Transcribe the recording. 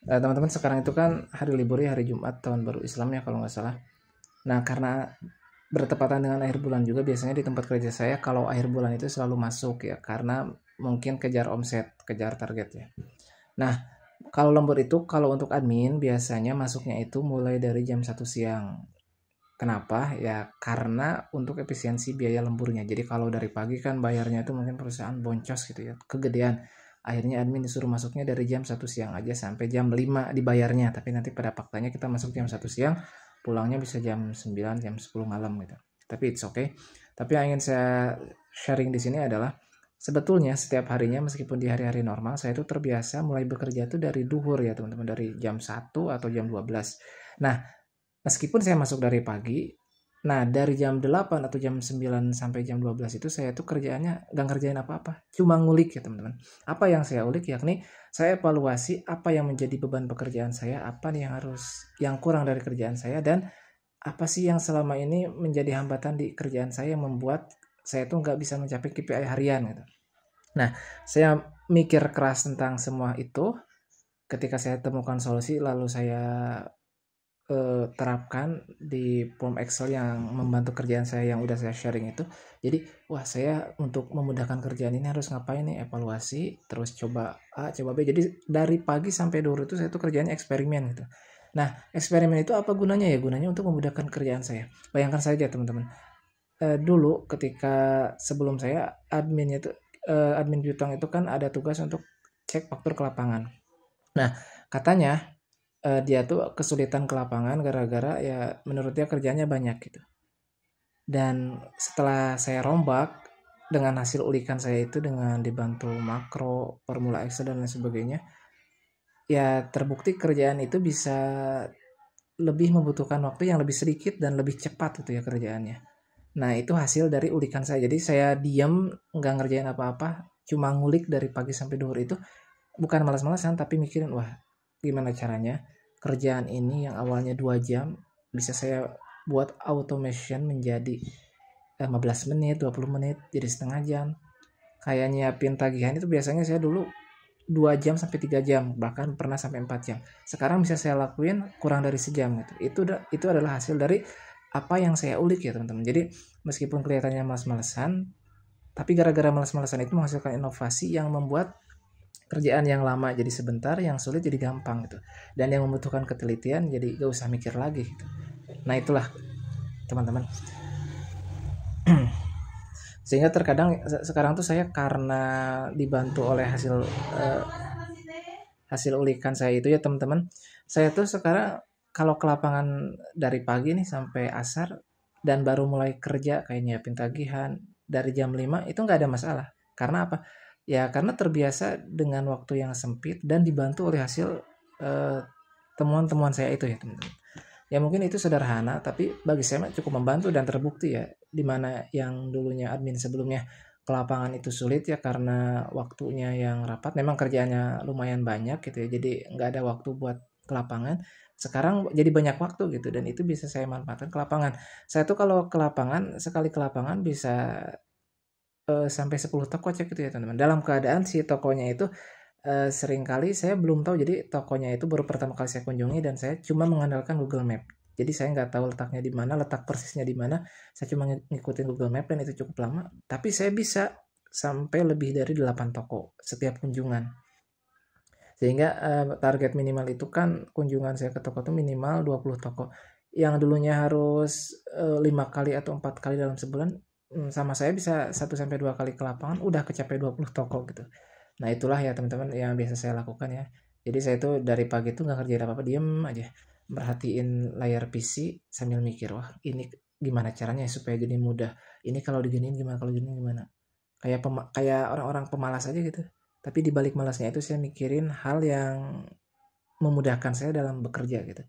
Teman-teman, sekarang itu kan hari libur ya, hari Jumat tahun baru Islam ya kalau nggak salah. Nah, karena bertepatan dengan akhir bulan juga, biasanya di tempat kerja saya kalau akhir bulan itu selalu masuk ya, karena mungkin kejar omset, kejar target ya. Nah, kalau lembur itu, kalau untuk admin biasanya masuknya itu mulai dari jam 1 siang. Kenapa? Ya karena untuk efisiensi biaya lemburnya. Jadi kalau dari pagi kan bayarnya itu mungkin perusahaan boncos gitu ya, kegedean. Akhirnya admin disuruh masuknya dari jam 1 siang aja sampai jam 5 dibayarnya. Tapi nanti pada faktanya kita masuk jam 1 siang, pulangnya bisa jam 9, jam 10 malam gitu. Tapi it's okay. Tapi yang ingin saya sharing di sini adalah sebetulnya setiap harinya meskipun di hari-hari normal saya itu terbiasa mulai bekerja itu dari duhur ya teman-teman, dari jam 1 atau jam 12. Nah, meskipun saya masuk dari pagi, nah dari jam 8 atau jam 9 sampai jam 12 itu saya tuh kerjaannya nggak ngerjain apa-apa, cuma ngulik ya teman-teman. Apa yang saya ulik yakni saya evaluasi apa yang menjadi beban pekerjaan saya, apa nih yang kurang dari kerjaan saya, dan apa sih yang selama ini menjadi hambatan di kerjaan saya yang membuat saya tuh nggak bisa mencapai KPI harian gitu. Nah, saya mikir keras tentang semua itu. Ketika saya temukan solusi, lalu saya terapkan di form Excel yang membantu kerjaan saya yang udah saya sharing itu. Jadi, wah saya untuk memudahkan kerjaan ini harus ngapain nih, evaluasi, terus coba A, coba B. Jadi dari pagi sampai duhur itu saya tuh kerjanya eksperimen gitu. Nah, eksperimen itu apa gunanya ya? Gunanya untuk memudahkan kerjaan saya. Bayangkan saja teman-teman, dulu ketika sebelum saya adminnya itu, admin piutang itu kan ada tugas untuk cek faktur ke lapangan. Nah, katanya dia tuh kesulitan ke lapangan gara-gara ya menurut dia kerjanya banyak gitu. Dan setelah saya rombak dengan hasil ulikan saya itu dengan dibantu makro, formula Excel dan lain sebagainya, ya terbukti kerjaan itu bisa lebih membutuhkan waktu yang lebih sedikit dan lebih cepat gitu ya kerjaannya. Nah, itu hasil dari ulikan saya. Jadi saya diam, nggak ngerjain apa-apa, cuma ngulik dari pagi sampai duhur itu, bukan malas-malasan tapi mikirin, wah gimana caranya kerjaan ini yang awalnya 2 jam bisa saya buat automation menjadi 15 menit, 20 menit, jadi setengah jam. Kayak nyiapin tagihan itu biasanya saya dulu 2 jam sampai 3 jam, bahkan pernah sampai 4 jam. Sekarang bisa saya lakuin kurang dari sejam gitu. Itu adalah hasil dari apa yang saya ulik ya teman-teman. Jadi meskipun kelihatannya malas-malasan, tapi gara-gara malas-malasan itu menghasilkan inovasi yang membuat kerjaan yang lama jadi sebentar, yang sulit jadi gampang gitu. Dan yang membutuhkan ketelitian jadi gak usah mikir lagi gitu. Nah itulah teman-teman. Sehingga terkadang sekarang tuh saya karena dibantu oleh hasil ulikan saya itu ya teman-teman, saya tuh sekarang kalau ke lapangan dari pagi nih sampai asar dan baru mulai kerja kayak nyiapin tagihan dari jam 5 itu nggak ada masalah. Karena apa? Ya karena terbiasa dengan waktu yang sempit dan dibantu oleh hasil eh, temuan-temuan saya itu ya teman-teman. Ya mungkin itu sederhana, tapi bagi saya cukup membantu dan terbukti ya, dimana yang dulunya admin sebelumnya ke lapangan itu sulit ya karena waktunya yang rapat, memang kerjaannya lumayan banyak gitu ya, jadi nggak ada waktu buat ke lapangan. Sekarang jadi banyak waktu gitu dan itu bisa saya manfaatkan ke lapangan. Saya tuh kalau ke lapangan, sekali ke lapangan bisa sampai 10 toko cek gitu ya teman-teman. Dalam keadaan si tokonya itu seringkali saya belum tahu, jadi tokonya itu baru pertama kali saya kunjungi dan saya cuma mengandalkan Google Map. Jadi saya nggak tahu letaknya di mana, letak persisnya di mana. Saya cuma ngikutin Google Map dan itu cukup lama. Tapi saya bisa sampai lebih dari 8 toko setiap kunjungan. Sehingga target minimal itu kan kunjungan saya ke toko itu minimal 20 toko. Yang dulunya harus 5 kali atau 4 kali dalam sebulan, sama saya bisa 1 sampai 2 kali ke lapangan udah kecapai 20 toko gitu. Nah itulah ya teman-teman yang biasa saya lakukan ya. Jadi saya tuh dari pagi tuh nggak kerjain apa-apa, diem aja merhatiin layar PC sambil mikir, wah ini gimana caranya ya supaya jadi mudah. Ini kalau diginiin gimana, kalau gini gimana. Kayak orang-orang pemalas aja gitu. Tapi di balik malasnya itu saya mikirin hal yang memudahkan saya dalam bekerja gitu.